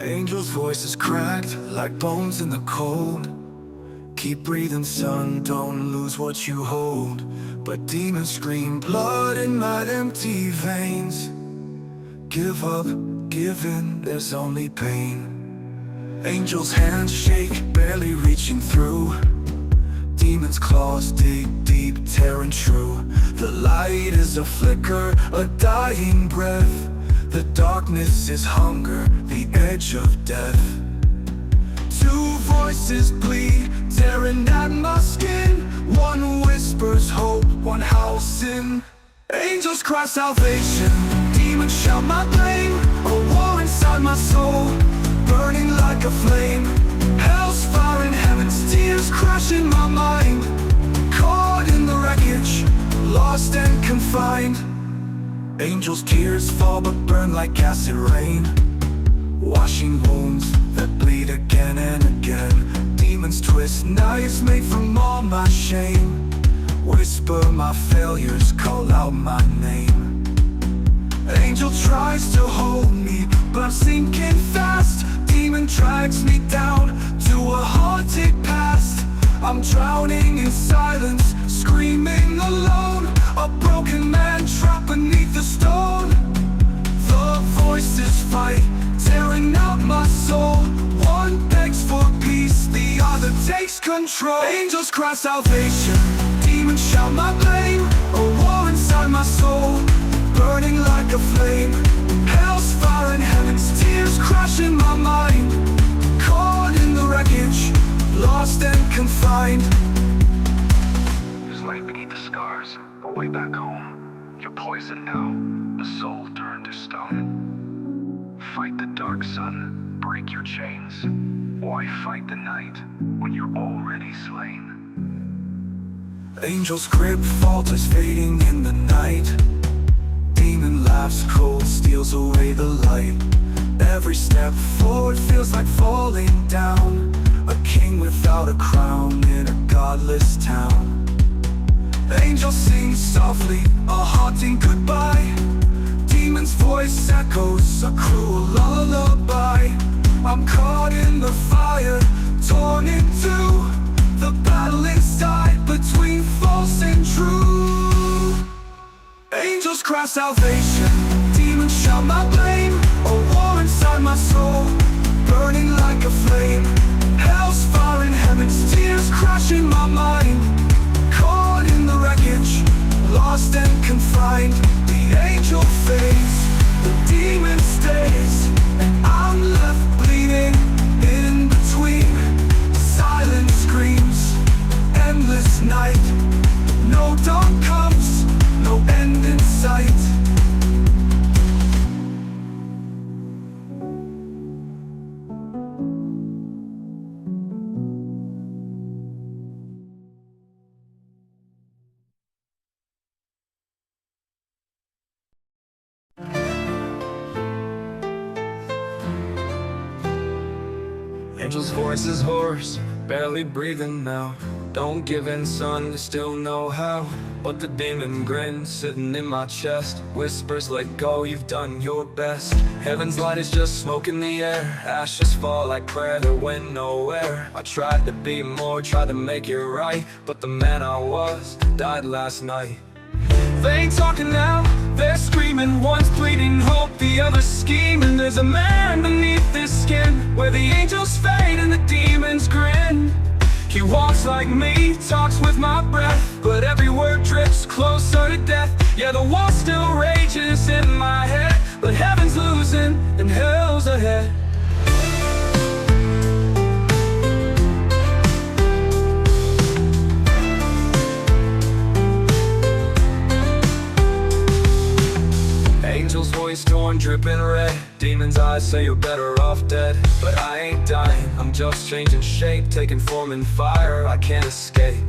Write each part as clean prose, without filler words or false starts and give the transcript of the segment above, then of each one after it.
Angel's voice is cracked like bones in the cold. Keep breathing, son, don't lose what you hold. But demons scream, blood in my empty veins. Give up, give in, there's only pain. Angel's hands shake, barely reaching through. Demons' claws dig deep, tearing true. The light is a flicker, a dying breath. The darkness is hunger, the edge of death. Two voices bleed, tearing at my skin. One whispers hope, one howls sin. Angels cry salvation, demons shout my blame. A war inside my soul, burning like a flame. Hell's fire and heaven's tears crushing my mind. Caught in the wreckage, lost and confined. Angels' tears fall but burn like acid rain, washing wounds that bleed again and again. Demons twist knives made from all my shame. Whisper my failures, call out my name. Angel tries to hold me, but I'm sinking fast. Demon drags me down to a haunted past. I'm drowning in silence, screaming alone. A broken man trapped beneath the stone. The voices fight, tearing out my soul. One begs for peace, the other takes control. Angels cry salvation, demons shout my blame. A war inside my soul, burning like a flame. Hell's fire and heaven's tears crushing my mind. Caught in the wreckage, lost and confined. There's light beneath the scars, but way back home, you're poisoned now, a soul turned to stone. Fight the dark sun, break your chains. Why fight the night when you're already slain? Angel's grip falters, fading in the night. Demon laughs, cold steals away the light. Every step forward feels like falling down. A king without a crown in a godless town. Angel sings softly, a haunting goodbye. Demon's voice echoes a cruel lullaby. I'm caught in the fire, torn in two. The battle inside between false and true. Angels cry salvation, demons shout my blame. A war inside my soul, burning like a flame. Hell's fire and heaven's tears crushing my mind. Caught in the wreckage, lost and confined. The angel fades, the demon stays, and I'm left bleeding in between. Silent screams, endless night. No dawn comes, no end in sight. Angel's voice is hoarse, barely breathing now. Don't give in, son, you still know how. But the demon grin sitting in my chest whispers, let go, you've done your best. Heaven's light is just smoke in the air. Ashes fall like prayer that went nowhere. I tried to be more, tried to make it right, but the man I was died last night. They ain't talking now, they're screaming. One's pleading hope, the other's scheming. There's a man beneath this skin, where the angels fade and the demons grin. He walks like me, talks with my breath, but every word drifts closer to death. Yeah, the war still rages in my head, but heaven's losing and hell's ahead. Angel's voice torn, dripping red. Demon's eyes say you're better off dead. But I ain't dying, I'm just changing shape, taking form in fire, I can't escape.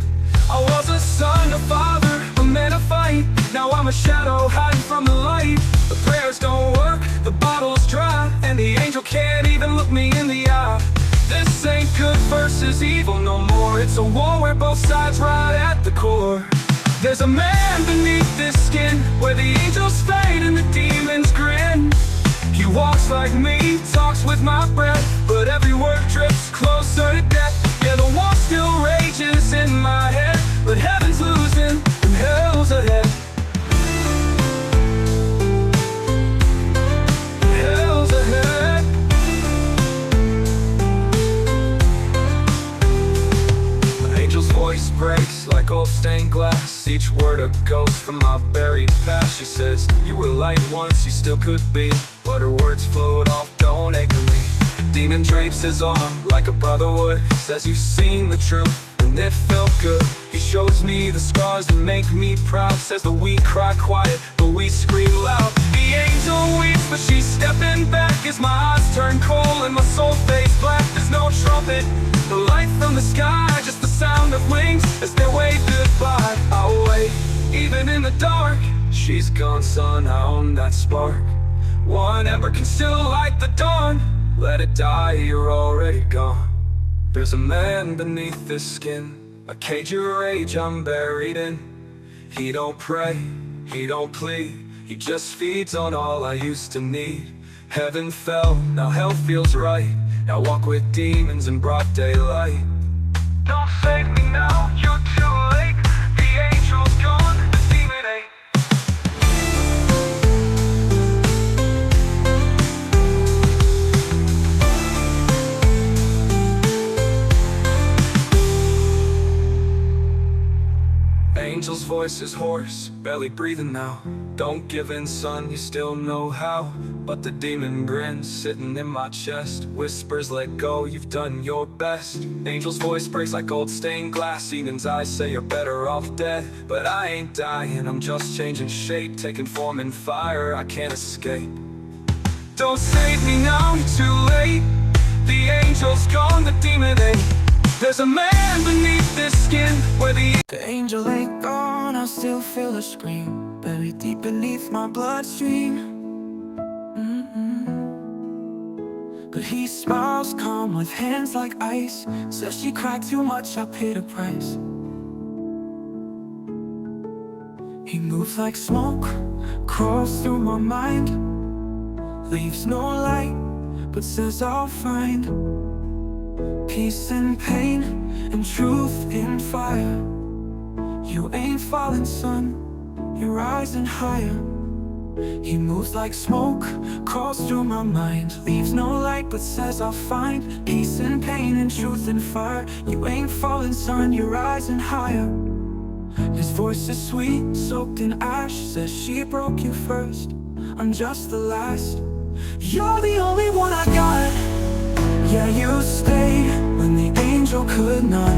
I was a son, a father, a man to fight. Now I'm a shadow hiding from the light. The prayers don't work, the bottle's dry, and the angel can't even look me in the eye. This ain't good versus evil no more. It's a war where both sides ride at the core. There's a man beneath this skin, where the angels fade and the demons grin. He walks like me, talks with my breath, but every word drifts closer to death. Yeah, the war still rages in my head, but heaven's losing and hell's ahead. Hell's ahead. The angel's voice breaks like old stained glass, each word a ghost from my buried past. She says, you were light once, you still could be, but her words float off, don't anchor me. Demon drapes his arm like a brother would, says you've seen the truth, and it felt good. He shows me the scars that make me proud, says that we cry quiet, but we scream loud. The angel weeps, but she's stepping back as my eyes turn cold and my soul fades black. There's no trumpet, the light from the sky, just the sound of wings as they wave goodbye. I'll wait, even in the dark. She's gone, son, I own that spark. One ember can still light the dawn. Let it die, you're already gone. There's a man beneath this skin, a cage of rage I'm buried in. He don't pray, he don't plead, he just feeds on all I used to need. Heaven fell, now hell feels right. Now walk with demons in broad daylight. Don't save me now, you're too late. The angel's gone, the demon ain't. Angel's voice is hoarse, barely breathing now. Don't give in, son, you still know how. But the demon grins, sitting in my chest, whispers, let go, you've done your best. Angel's voice breaks like old stained glass. Eden's eyes say you're better off dead. But I ain't dying, I'm just changing shape, taking form in fire, I can't escape. Don't save me now, you're too late. The angel's gone, the demon ain't. There's a man beneath this skin where the angel ain't gone, I still feel a scream buried deep beneath my bloodstream. But he smiles calm with hands like ice, says she cried too much, I paid a price. He moves like smoke, crawls through my mind, leaves no light, but says I'll find peace in pain and truth in fire. You ain't falling, son, you're rising higher. He moves like smoke, crawls through my mind, leaves no light but says I'll find peace in pain and truth in fire. You ain't falling, son, you're rising higher. His voice is sweet, soaked in ash, says she broke you first, I'm just the last. You're the only one I got. Yeah, you stayed when the angel could not.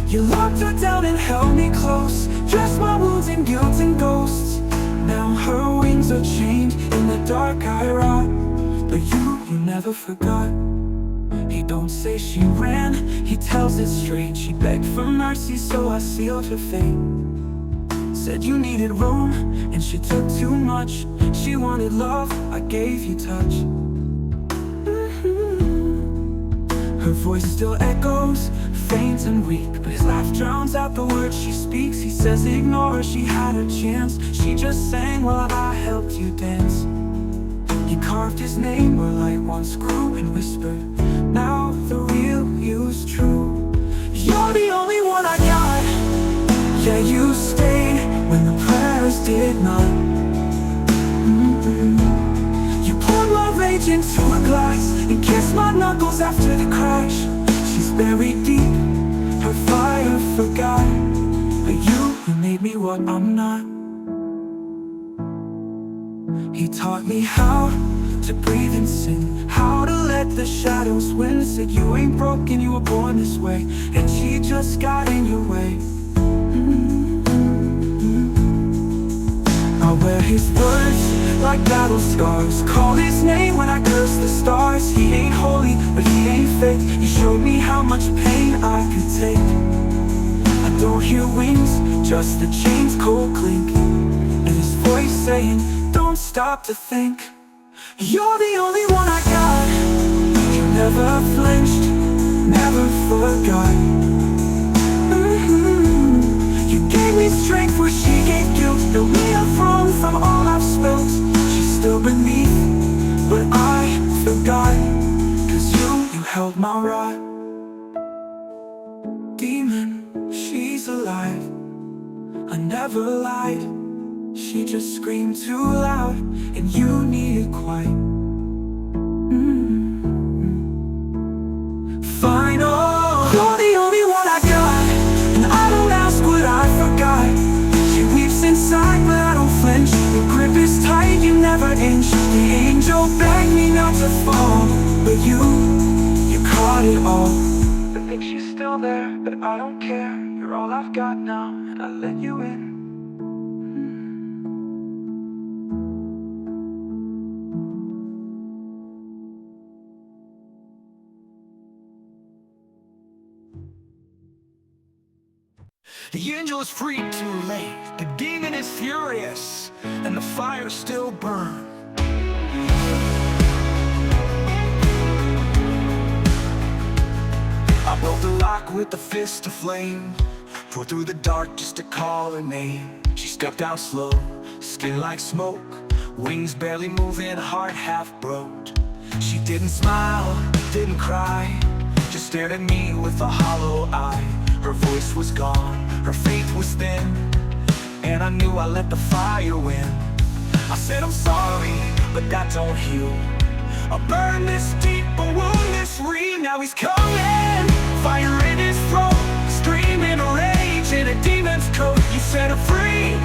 You locked her down and held me close, dressed my wounds in guilt and ghosts. Now her wings are chained, in the dark I rot. But you never forgot. He don't say she ran, he tells it straight. She begged for mercy, so I sealed her fate. Said you needed room, and she took too much. She wanted love, I gave you touch. Her voice still echoes, faint and weak, but his laugh drowns out the words she speaks. He says ignore her, she had her chance. She just sang while I helped you dance. He carved his name where light once grew and whispered, now the real you's true. You're the only one I got. Yeah, you stayed when the prayers did not. You poured my rage into a glass and kissed my knuckles after the crash. She's buried deep, her fire forgot. But you made me what I'm not. He taught me how to breathe and sing, how to let the shadows win. Said you ain't broken, you were born this way, and she just got in your way. I wear his words like battle scars, call his name when I curse the stars. He ain't holy, but he ain't fake. He showed me how much pain I could take. I don't hear wings, just the chains cold clink, and his voice saying, don't stop to think. You're the only one I got. You never flinched, never forgot. You gave me strength where she gave guilt, built me up wrong from all I've spilt. alive. I never lied. She just screamed too loud, and you needed quiet. Final, you're the only one I got, and I don't ask what I forgot. She weeps inside, but I don't flinch. Your grip is tight, you never inch. The angel begged me not to fall, but you caught it all. I think she's still there, but I don't care. You're all I've got now, and I let you in. The angel is free too late. The demon is furious, and the fire still burns. I broke the lock with the fist of flame, tore through the dark just to call her name. She stepped out slow, skin like smoke, wings barely moving, heart half broke. She didn't smile, didn't cry, just stared at me with a hollow eye. Her voice was gone, her faith was thin, and I knew I let the fire win. I said I'm sorry, but that don't heal a burn this deep, a wound this real. Now he's coming, fire in his throat, screaming rage in a demon's coat. You set her free,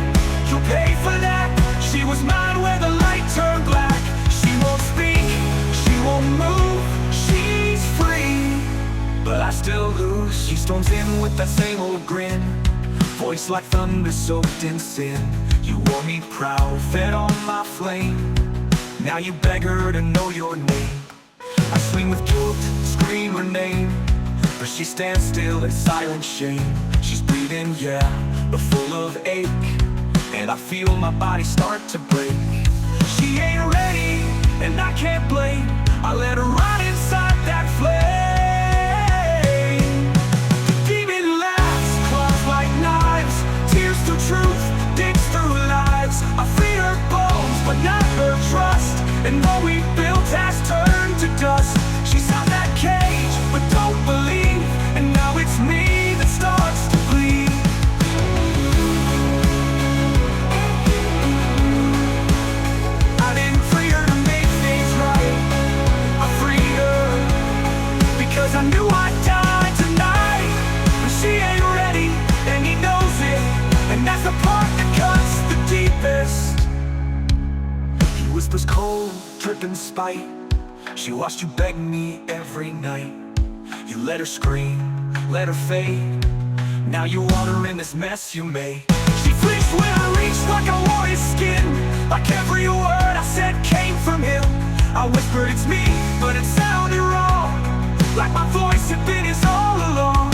you'll pay for that. She was mine where the light turned black. She won't speak, she won't move, she's free, but I still lose. She storms in with that same old grin, voice like thunder soaked in sin. You wore me proud, fed on my flame. Now you beg her to know your name. I swing with guilt, scream her name, but she stands still in silent shame. She's bleeding, yeah, but full of ache, and I feel my body start to break. She ain't ready, and I can't blame. I let her rot inside that flame. The demon laughs, claws like knives, tears through truth, digs through lives. I free her bones, but not her trust, and all we built has turned to dust. She's out that cage, but don't believe, and now it's me that starts to bleed. I didn't free her to make things right, I freed her because I knew I'd die tonight. But she ain't ready, and he knows it, and that's the part that cuts the deepest. He whispers cold, dripping spite. She watched you beg me every night. You let her scream, let her fade. Now you want her in this mess you made. She flinched when I reached like I wore his skin, like every word I said came from him. I whispered it's me, but it sounded wrong, like my voice had been his all along.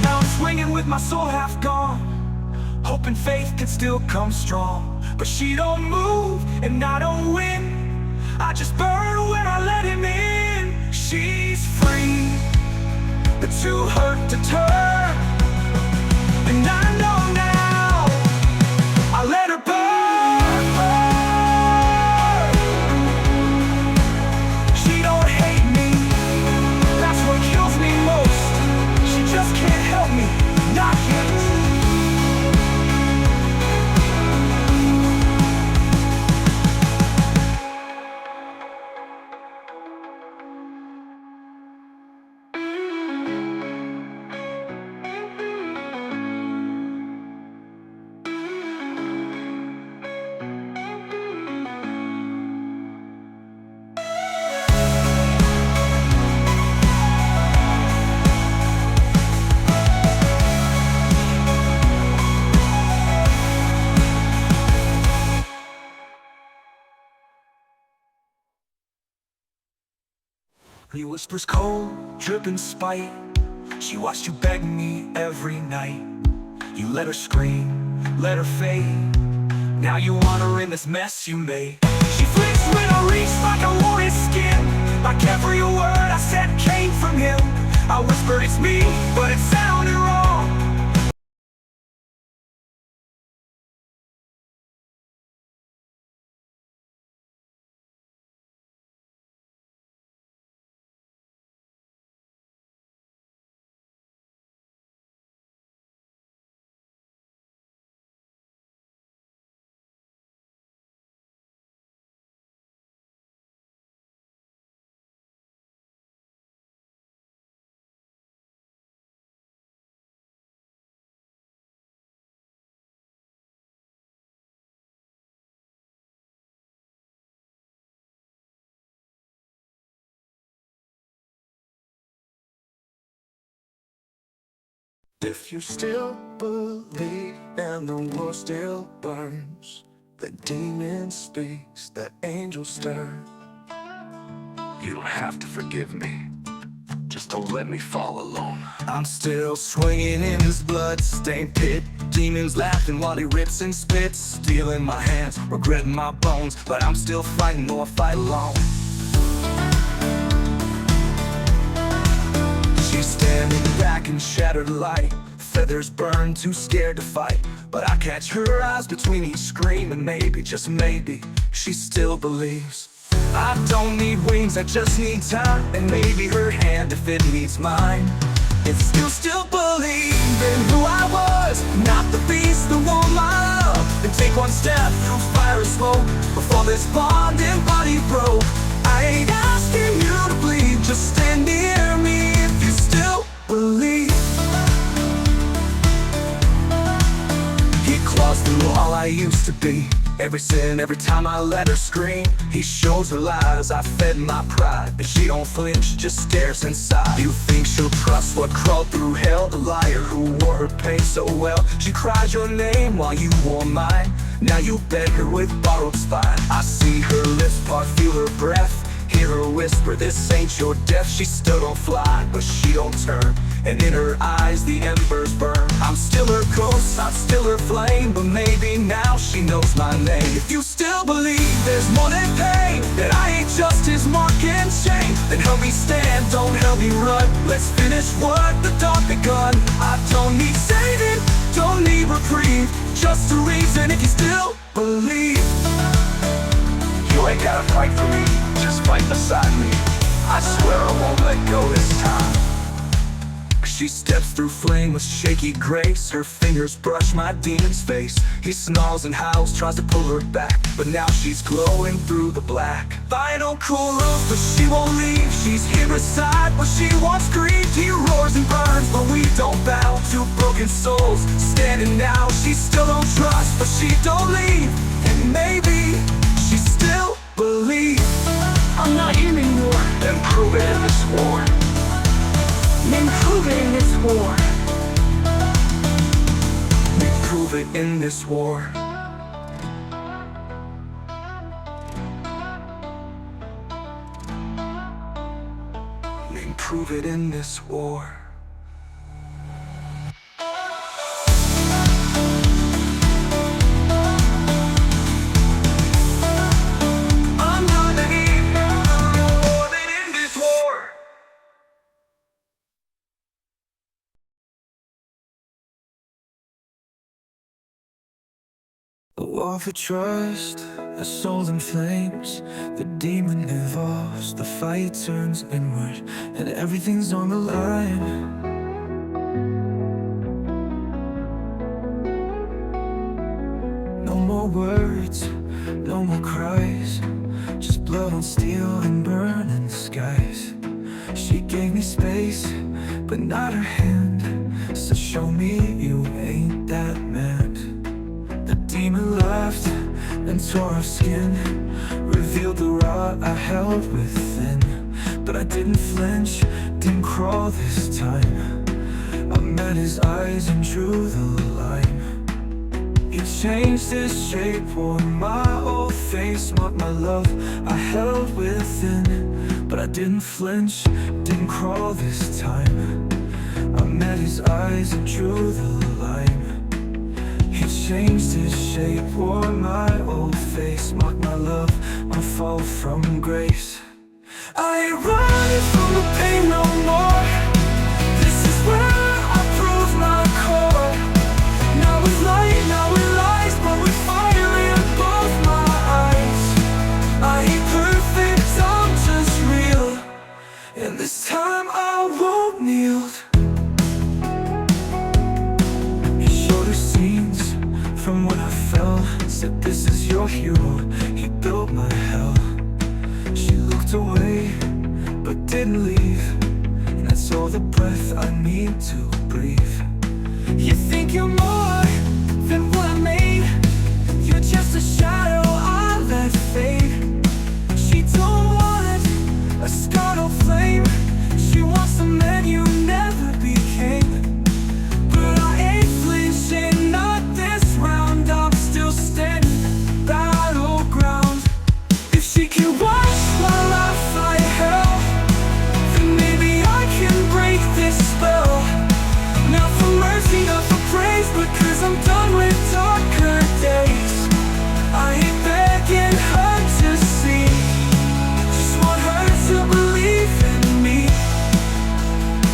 Now I'm swinging with my soul half gone, hoping faith can still come strong. But she don't move, and I don't win. I just burn when I let him in. She's free, but too hurt to turn, and I know now I let her burn, burn. She don't hate me, that's what kills me most. She just can't help me, not yet. He whispers cold, dripping spite. She watched you beg me every night. You let her scream, let her fade. Now you want her in this mess you made. She flinched when I reached like I wore his skin, like every word I said came from him. I whispered it's me, but it sounded wrong. If you still believe and the world still burns, the demon speaks, the angel stirs. You don't have to forgive me. Just don't let me fall alone. I'm still swinging in his blood-stained pit. Demons laughing while he rips and spits. Stealing my hands, regretting my bones, but I'm still fighting, though I fight alone. She's standing back in shattered light, feathers burn, too scared to fight. But I catch her eyes between each scream, and maybe, just maybe, she still believes. I don't need wings, I just need time, and maybe her hand if it needs mine. If you still believe in who I was, not the beast, the one my love, then take one step through fire and smoke before this bond and body broke. I ain't asking you to bleed, just stand near me if you still believe. He claws through all I used to be. Every sin, every time I let her scream. He shows her lies, I fed my pride, but she don't flinch, just stares inside. You think she'll trust what crawled through hell? The liar who wore her pain so well. She cried your name while you wore mine. Now you beg her with borrowed spine. I see her lips part, feel her breath, hear her whisper, this ain't your death. She still don't fly, but she don't turn, and in her eyes the embers burn. I'm still her ghost, I'm still her flame, but maybe now she knows my name. If you still believe there's more than pain, that I ain't just his mark and chain, then help me stand, don't help me run. Let's finish what the dark begun. I don't need saving, don't need reprieve, just a reason if you still believe. You ain't gotta fight for me, just fight beside me. I swear I won't let go this time. She steps through flame with shaky grace. Her fingers brush my demon's face. He snarls and howls, tries to pull her back, but now she's glowing through the black. Final cool rules, but she won't leave. She's here beside what she once grieved. He roars and burns, but we don't bow. Two broken souls standing now. She still don't trust, but she don't leave. And maybe she still believes. I'm not him anymore. Then prove it in this war. Then prove it in this war. We prove it in this war. We prove it in this war. I'm not believing more than in this war. A war for trust, a soul in flames. The demon evolves, the fight turns inward, and everything's on the line. No more words, no more cries, just blood on steel and burning skies. She gave me space, but not her hand. So show me you ain't that man. The demon laughed and tore our skin, revealed the rot I held within. But I didn't flinch, didn't crawl this time. I met his eyes and drew the line. He changed his shape, wore my old face, marked my love I held within. But I didn't flinch, didn't crawl this time. I met his eyes and drew the line. He changed his shape, wore my old face, marked my love, my fall from grace. I ain't running from the pain no more. This is where I prove my core. Now it's light, now it lies, but with fire in both my eyes. I ain't perfect, I'm just real, and this time I won't kneel. From when I fell, said this is your hero, he built my hell. She looked away, but didn't leave, and that's all the breath I need to breathe. You think you're more than what I made, you're just a shadow I let fade. She don't want a scarlet flame, she wants the man you never became. on with darker days. I ain't begging her to see, just want her to believe in me.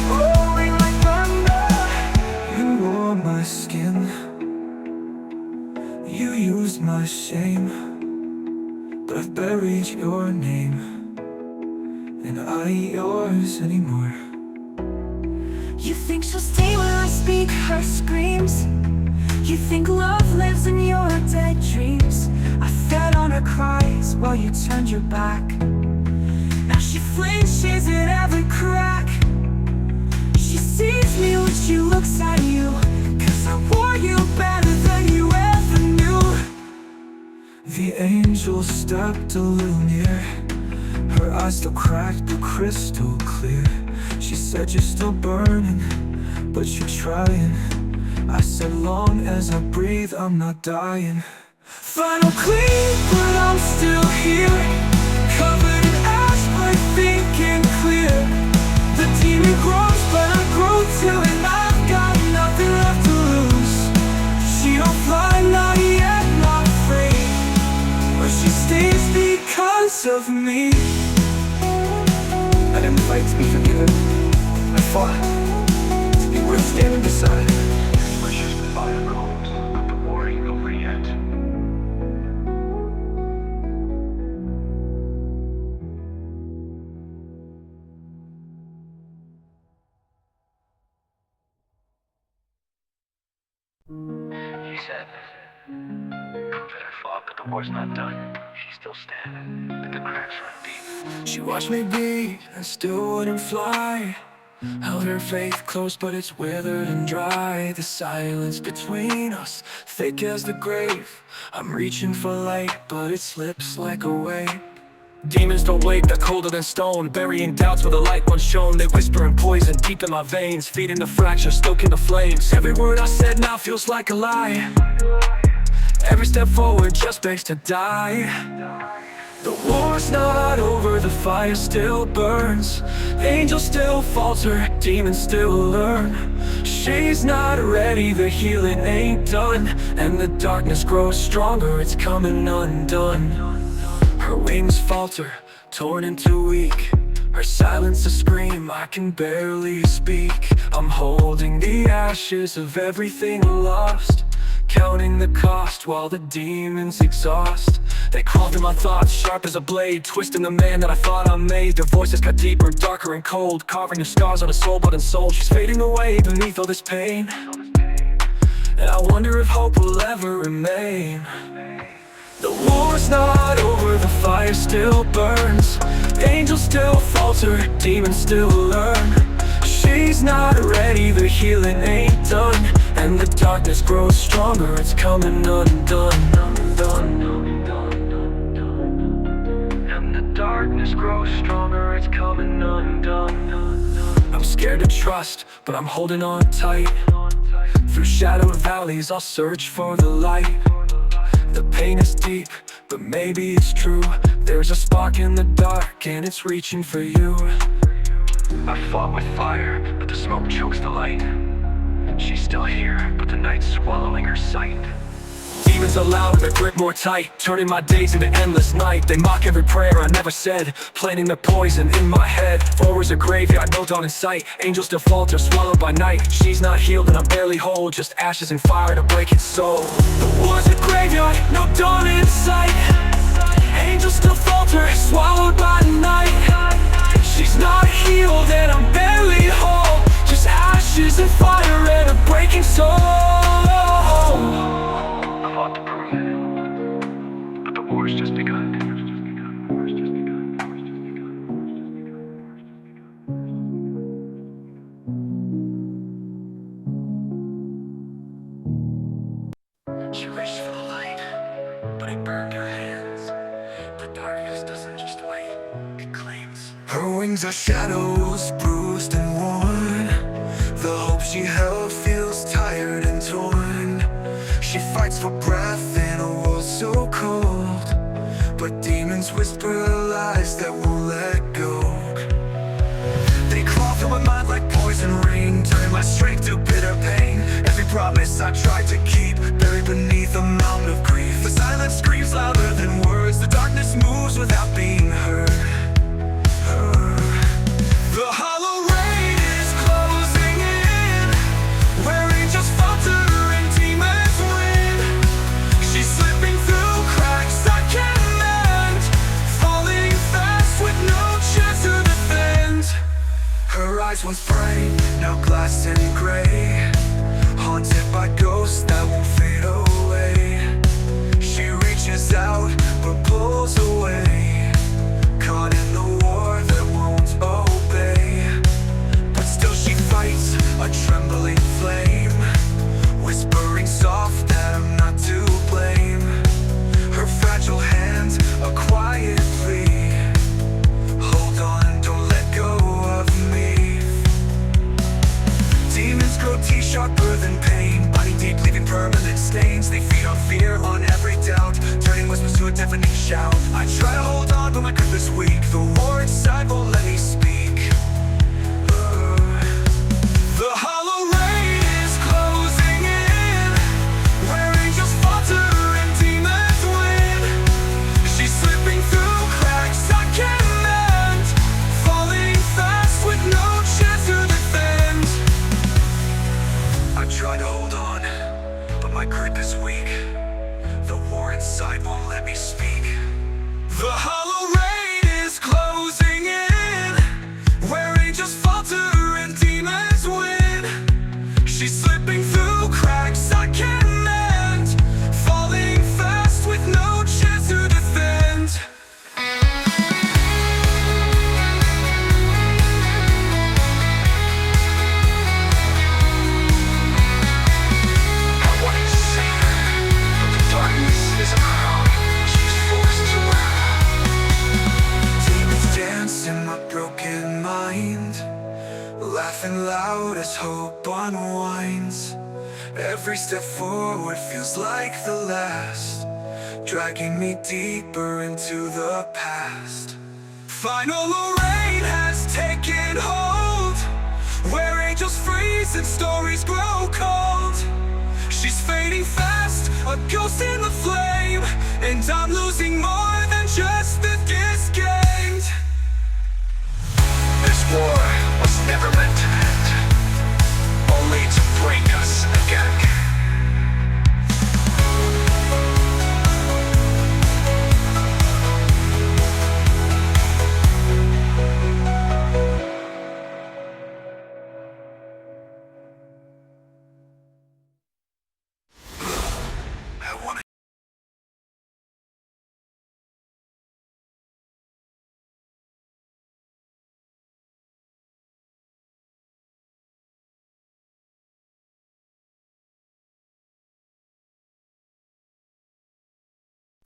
Rolling like thunder. You wore my skin, you used my shame, but I've buried your name, and I ain't yours anymore. You think she'll stay when I speak her screams? You think love lives in your dead dreams? I fed on her cries while you turned your back. Now she flinches at every crack. She sees me when she looks at you, 'cause I wore you better than you ever knew. The angel stepped a little near, her eyes still cracked but crystal clear. She said, you're still burning, but you're trying. I said, long as I breathe, I'm not dying. Final clean, but I'm still here, covered in ash, but thinking clear. The demon grows, but I grow too, and I've got nothing left to lose. She don't fly, not yet, not free, but she stays because of me. I didn't fight to be forgiven, I fought to be worth standing beside. Wishes the fire cold, but the war ain't over yet. He said that I fought, but the war's not done. She's still standing, but the cracks run deep. She watched me beat and still wouldn't fly. Held her faith close, but it's withered and dry. The silence between us, thick as the grave. I'm reaching for light, but it slips like a wave. Demons don't wait, they're colder than stone, burying doubts where the light once shone. They whisper in poison deep in my veins, feeding the fracture, stoking the flames. Every word I said now feels like a lie. Every step forward just begs to die. The war's not over, the fire still burns. Angels still falter, demons still learn. She's not ready, the healing ain't done, and the darkness grows stronger, it's coming undone. Her wings falter, torn into weak. Her silence a scream, I can barely speak. I'm holding the ashes of everything lost, counting the cost while the demons exhaust. They crawl through my thoughts, sharp as a blade, twisting the man that I thought I made. Their voices cut deeper, darker and cold, carving the scars on a soul but unsold. She's fading away beneath all this pain, and I wonder if hope will ever remain. The war's not over, the fire still burns. Angels still falter, demons still learn. She's not ready, the healing ain't done, and the darkness grows stronger, it's coming undone. And the darkness grows stronger, it's coming undone. I'm scared to trust, but I'm holding on tight. Through shadowed valleys, I'll search for the light. The pain is deep, but maybe it's true. There's a spark in the dark, and it's reaching for you. I fought with fire, but the smoke chokes the light. She's still here, but the night's swallowing her sight. Demons are loud and their grip more tight, turning my days into endless night. They mock every prayer I never said, planting their poison in my head. Forward's a graveyard, no dawn in sight. Angels still falter, swallowed by night. She's not healed and I'm barely whole, just ashes and fire to break its soul. The war's a graveyard, no dawn in sight. Angels still falter, swallowed by night. She's not healed and I'm barely whole, just ashes and fire and a breaking soul. I fought to prove it, but the war's just begun. She reached for the light, but it burned her hands. The darkness doesn't just wait, it claims. Her wings are shadows, bruised and worn. The hope she held feels tired and torn. She fights for breath in a world so cold, but demons whisper lies that won't let go. They crawl through my mind like poison rain, turning my strength to bitter pain. Every promise I tried to keep buried beneath a mountain of grief. The silence screams louder than words. The darkness moves without being heard. The hollow rain is closing in, where angels falter and demons win. She's slipping through cracks I can't mend, falling fast with no chance to defend. Her eyes once bright, now glass and gray, haunted by ghosts that won't fade away. She reaches out but pulls away, caught in the war that won't obey. But still she fights, a trembling flame, whispering soft that I'm not to blame. Her fragile hands, a quiet plea, hold on, don't let go of me. Demons grow teeth sharper than pain, biting deep, leaving permanent stains. They feed on fear, on every doubt, turning whispers to a deafening shout. I try to hold on, but my grip is weak. The war inside won't let me speak. The hollow rain is closing in, where angels falter and demons win. She's slipping through cracks I can't mend, falling fast with no chance to defend. I try to hold on, but my grip is weak. The war inside won't let me speak. The hollow rain is closing in, where angels falter and demons win. She's slipping through cracks I can't mend, falling fast with no chance to defend. I wanted to save her, but the darkness is a crown she's forced to wear. Demons dance in my broken mind, laughing loud as hope unwinds. Every step forward feels like the last, dragging me deeper into the past. Final rain has taken hold, where angels freeze and stories grow cold. She's fading fast, a ghost in the flame, and I'm losing more than just the gifts gained. This war was never meant to end, only to break us again. I wanna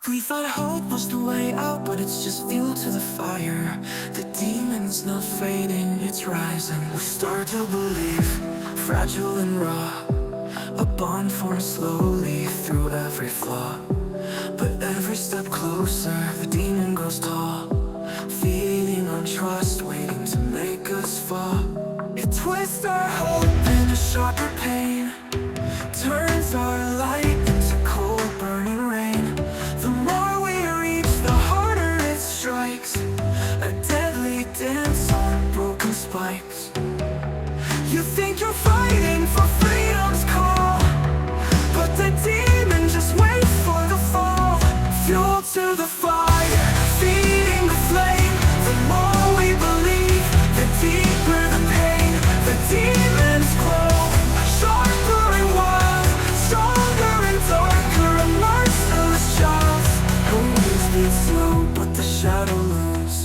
We thought hope was the way out, but it's just fuel to the fire. The demon's not fading, it's rising. We start to believe, fragile and raw, a bond formed slowly through every flaw. But every step closer, the demon grows tall, feeding on trust, waiting to make us fall. It twists our hope into sharper pain, turns our light into cold burning rain. The more we reach, the harder it strikes, a deadly dance on broken spikes. You think you're fighting for freedom's call, but the demon just waits for the fall. Fuel to the fire, feeding the flame. The more we believe, the deeper the pain. The demons glow, sharper and wild, stronger and darker, a merciless child. Her wings beat slow, but the shadow looms,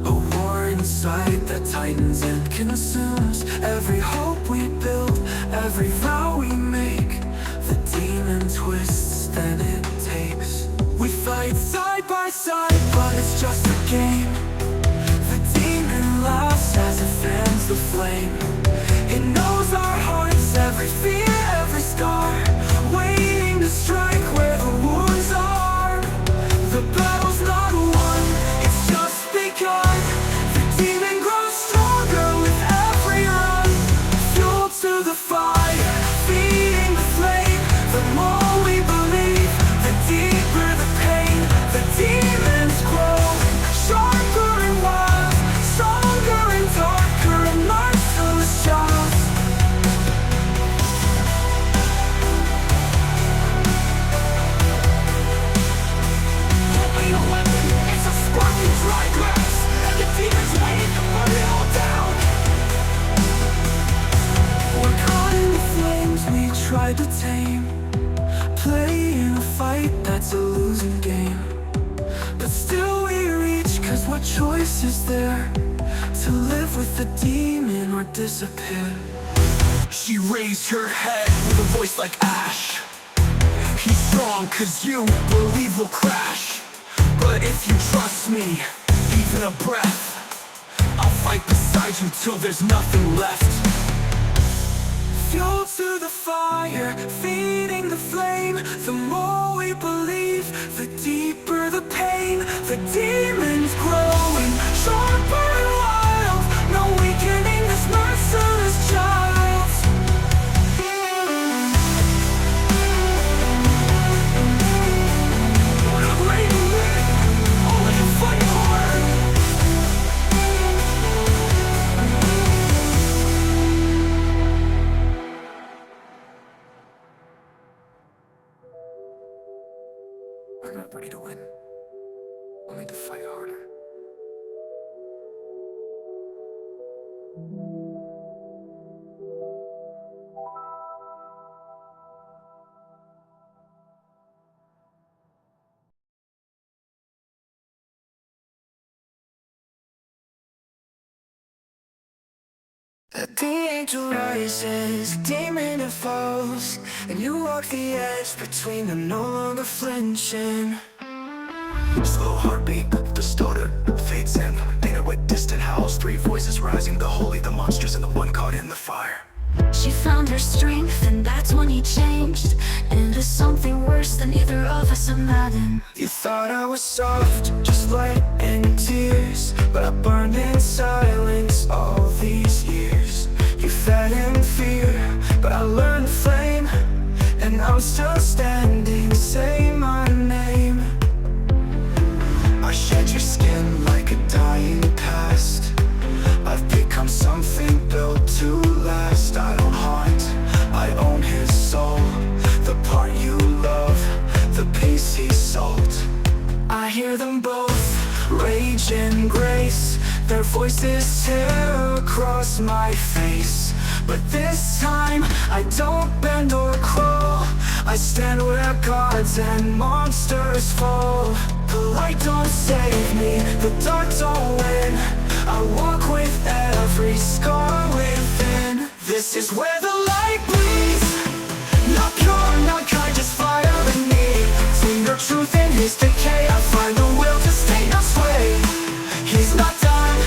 a war inside that tightens and consumes every hope we build, every vow we make. The demon twists, then it takes. We fight side by side, but it's just a game. The demon laughs as it fans the flame. It knows our hearts, every fear, every scar, waiting to strike where the wounds are. The battle's not won, it's just begun. The demon grows stronger with every run. Fuel to the fire, feeding the flame. The more choice is there, to live with the demon or disappear. She raised her head with a voice like ash. He's strong cause you believe will crash. But if you trust me, even a breath, I'll fight beside you till there's nothing left. Fuel to the fire, feeding the flame. The more we believe, the deeper the pain. The demons growing, sharper and wild. No weakening this merciless child. We're not ready to win, only to fight harder. The angel rises, demon falls, and you walk the edge between them, no longer flinching. Slow heartbeat, the stutter fades in, painted with distant howls. Three voices rising, the holy, the monsters, and the one caught in the fire. She found her strength, and that's when he changed into something worse than either of us imagined. You thought I was soft, just light and tears, but I burned in silence all these years. You fed in fear, but I learned the flame, and I'm still standing. Say my name. I shed your skin like a dying past. I've become something built to last. I don't haunt, I own his soul. The part you love, the piece he sold. I hear them both, rage and grace. Their voices tear across my face. But this time, I don't bend or crawl. I stand where gods and monsters fall. The light don't save me, the dark don't win. I walk with every scar within. This is where the light bleeds. Not pure, not kind, just fire in me. Finger truth in his decay. I find the will to stay, not sway. He's not done,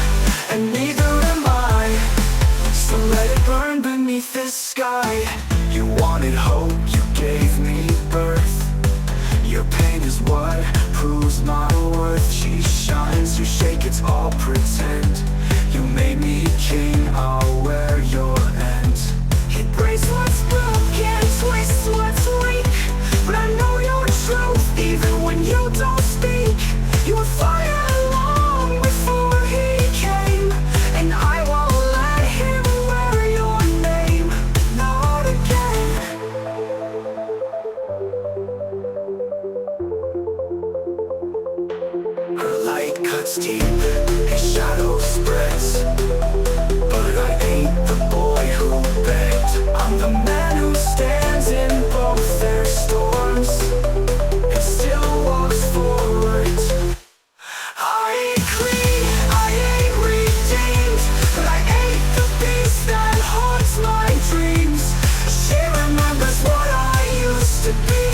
and neither am I. So let it burn beneath this sky. You wanted hope, you gave me birth. Your pain is what proves my worth. She shines, you shake, it's all pretend. You made me king, I'll wear your end. It breaks what's broken, twists what's weak. But I know your truth, even when you don't speak. You were fire long before he came, and I won't let him wear your name. Not again. Her light cuts deep, his shadow spreads. But I ain't the boy who begged. I'm the man who stands in both their storms and still walks forward. I agree, I ain't redeemed, but I ain't the beast that haunts my dreams. She remembers what I used to be,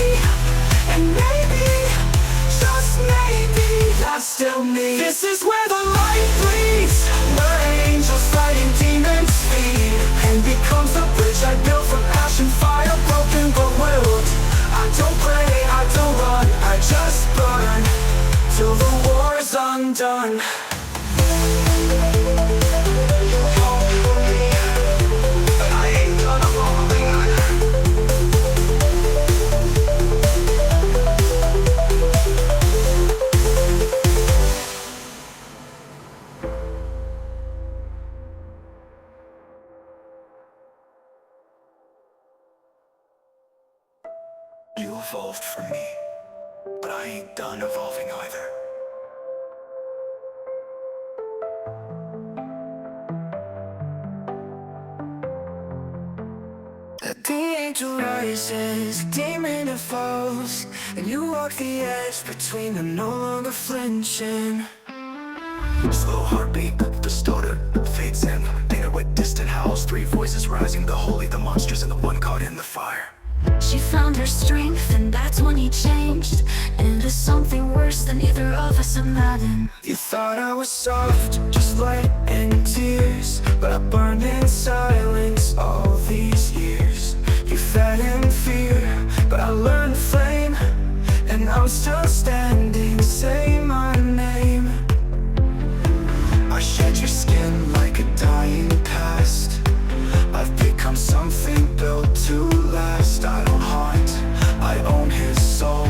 and maybe, just maybe, that's still me. This is where the light bleeds, where angels fighting demons feed, and becomes the bridge I built from ash and fire, broken but willed. I don't play, I don't run, I just burn till the war's undone. But I ain't gonna fall behind. You evolved for me, but I ain't done evolving either. The angel rises, demon falls, and you walk the edge between them, no longer flinching. Slow heartbeat, the stutter fades in. Painted with distant howls, three voices rising. The holy, the monsters, and the one caught in the fire. She found her strength, and that's when he changed into something worse than either of us imagined. You thought I was soft, just light and tears, but I burned in silence all these years. You fed in fear, but I learned the flame, and I'm still standing. Say my name. I shed your skin like a dying past. I've become something built to last. I don't haunt, I own his soul.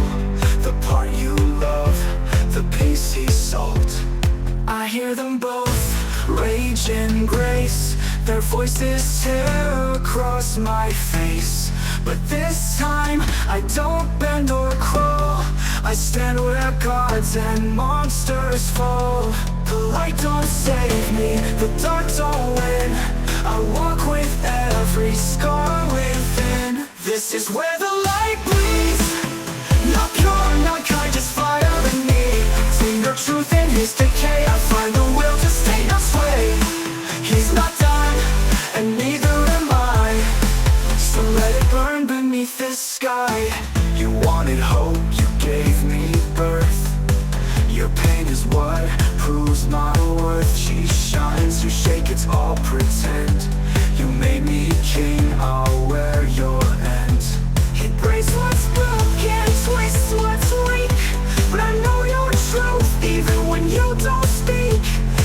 The part you love, the piece he sold. I hear them both, rage and grace. Their voices tear across my face. But this time, I don't bend or crawl. I stand where gods and monsters fall. The light don't save me, the dark don't win. I walk with every scar within. This is where the light bleeds. Not pure, not kind, just fire in me. See your truth in his decay. I find the will to stay, not sway. He's not done, and neither am I. So let it burn beneath this sky. You wanted hope, you gave me birth. Your pain is what proves my worth. She shines, you shake, it's all pretend. You made me king, I'll wear your end. It breaks what's broken, twists what's weak. But I know your truth, even when you don't speak.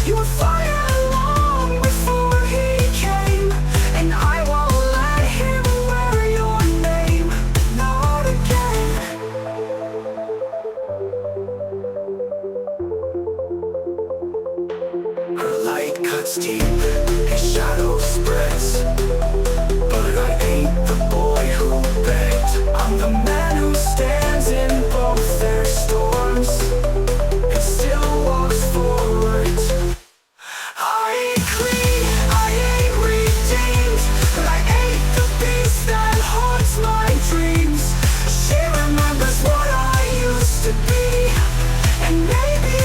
You were fire long before he came, and I won't let him wear your name. Not again. Her light cuts deep, his shadow spreads. But I ain't the boy who begged. I'm the man who stands in both their storms and still walks forward. I ain't clean, I ain't redeemed, but I ain't the beast that haunts my dreams. She remembers what I used to be, and maybe,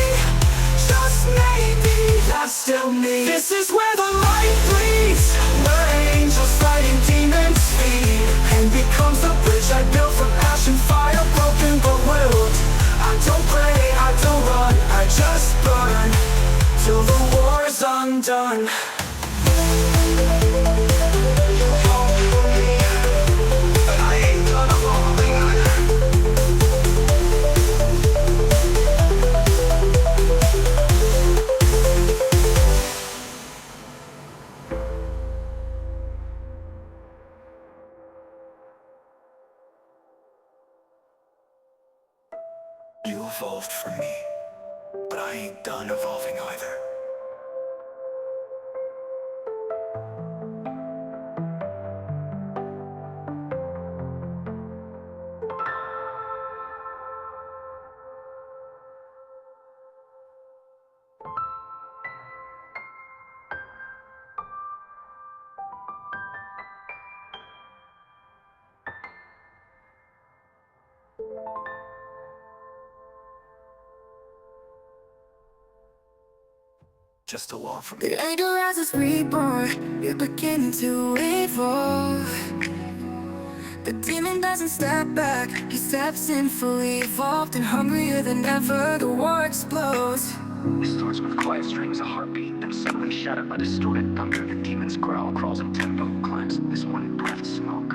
just maybe, that's still me. This is where the light bleeds, where angels fighting demons feed, and becomes the bridge I built from ash and fire, broken but willed. I don't pray, I don't run, I just burn till the war's undone. But I ain't done evolving. You evolved for me, but I ain't done evolving either. Just a wall from The angel as is reborn, you begin to evolve. The demon doesn't step back, he steps in fully evolved and hungrier than ever. The war explodes. It starts with quiet strings, a heartbeat, then suddenly shattered by distorted thunder. The demon's growl crawls in tempo, climbs this one breath of smoke.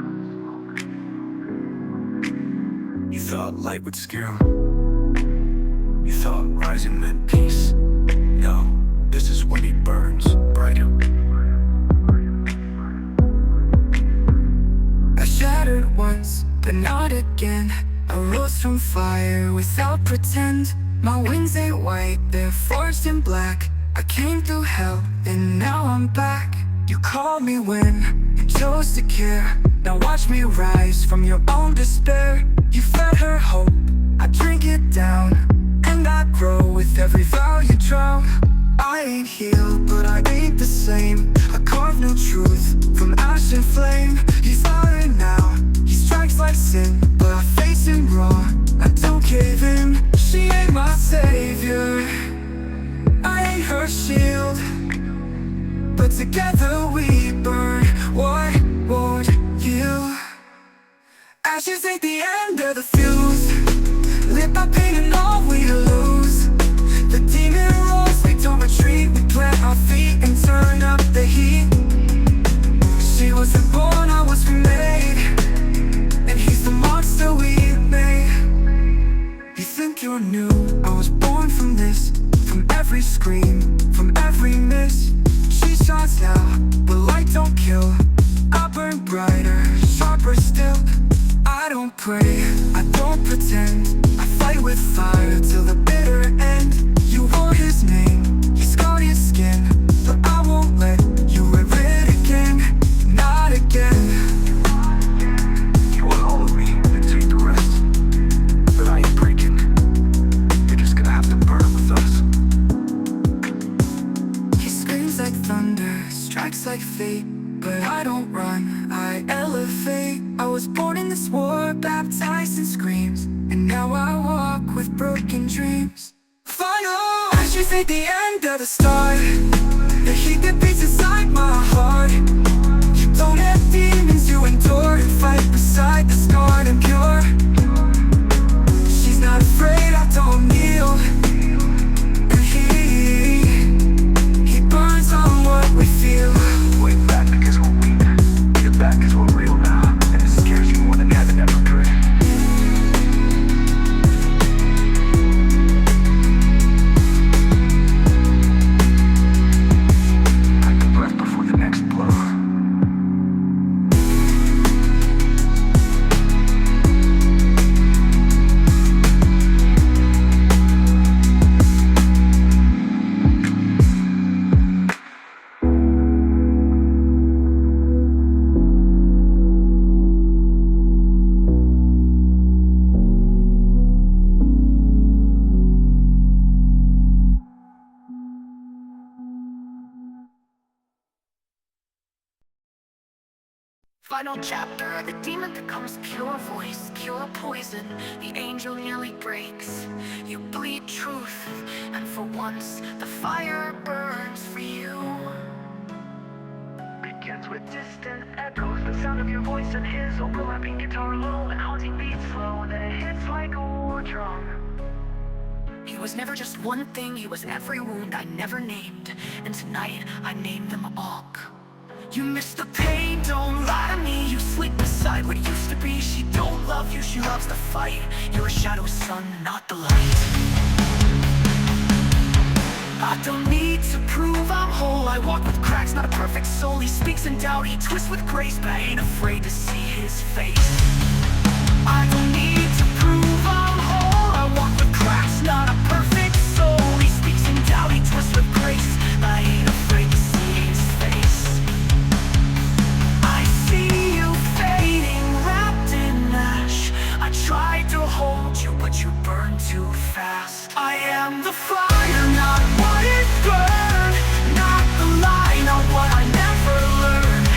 You thought light would scare him. You thought rising meant peace. No, this is when he burns brighter. I shattered once, but not again. I rose from fire without pretend. My wings ain't white, they're forged in black. I came through hell, and now I'm back. You called me when you chose to care. Now watch me rise from your own despair. You fed her hope, I drink it down, and I grow with every vow you drown. I ain't healed, but I ain't the same. I carve new truth from ash and flame. He's louder now, he strikes like sin, but I face him raw, I don't cave in. She ain't my savior, I ain't her scream from every miss. She shines now, but light don't kill. I burn brighter, sharper still. I don't pray, I don't pretend. I fight with fire till the bitter end. You wore his name, he scarred his skin, but I won't let you wear it again. Not again. You want all of me, then take the rest. But I ain't breaking. You're just gonna have to burn with us. He screams like thunder, strikes like fate. But I don't run, I elevate. I was born in this war, baptized in screams, and now I walk with broken dreams. Final! As you fade the end of the start, the heat that beats inside my heart. You don't have demons you endure, and fight beside the scarred and pure. She's not afraid, I don't kneel. And he burns on what we feel. Way back because we're weak. Get back because we're real now. And it scares you more than heaven ever could. Take a breath before the next blow. Final chapter, the demon becomes pure voice, pure poison. The angel nearly breaks. You bleed truth, and for once, the fire burns for you. Begins with distant echoes, the sound of your voice and his, overlapping guitar low and haunting beats slow. Then it hits like a war drum. He was never just one thing, he was every wound I never named. And tonight, I named them all. You miss the pain, don't lie to me. You sleep beside what used to be. She don't love you, she loves the fight. You're a shadow sun, not the light. I don't need to prove I'm whole. I walk with cracks, not a perfect soul. He speaks in doubt, he twists with grace, but I ain't afraid to see his face. I don't need to prove I'm whole. I walk with cracks, not a perfect soul. He speaks in doubt, he twists with grace, but I ain't afraid to see his face. I see you fading, wrapped in ash. I tried to hold you, but you burned too fast. I am the fire, not what it burned. Not the lie, not what I never learned.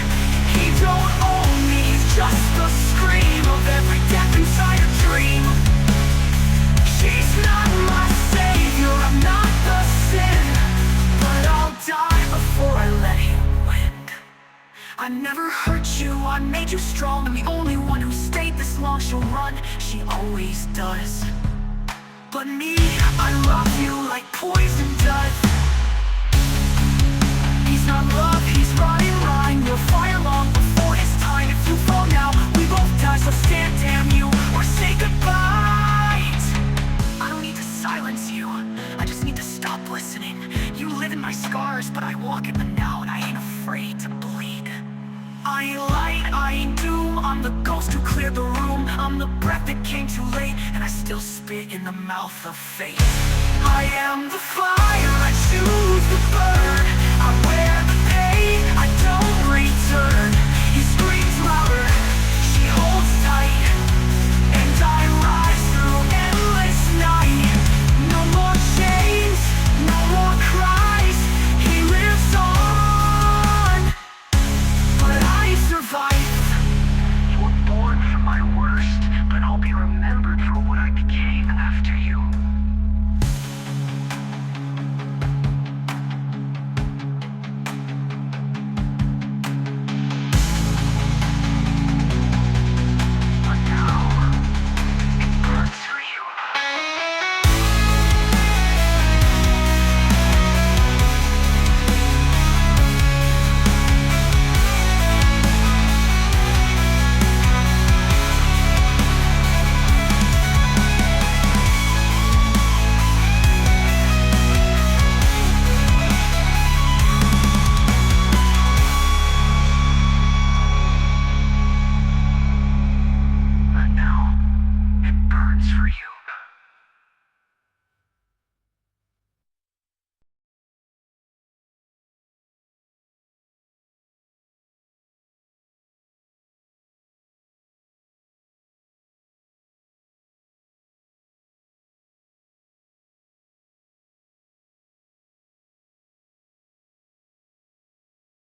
He don't own me, he's just the scream of every death inside a dream. She's not my savior, I'm not the sin, but I'll die before I let him win. I never hurt you, I made you strong. I'm the only one who stayed this long. She'll run, she always does. But me, I love you like poison does. He's not love, he's rotting rhyme. You're fire long before his time. If you fall now, we both die. So stand, damn you, or say goodbye. I don't need to silence you, I just need to stop listening. You live in my scars, but I walk in them now, and I ain't afraid to bleed. I ain't light, I ain't doom. I'm the ghost who cleared the room. I'm the breath that came too late, and I still spit in the mouth of fate. I am the fire, I choose the burn. I wear the pain, I don't return.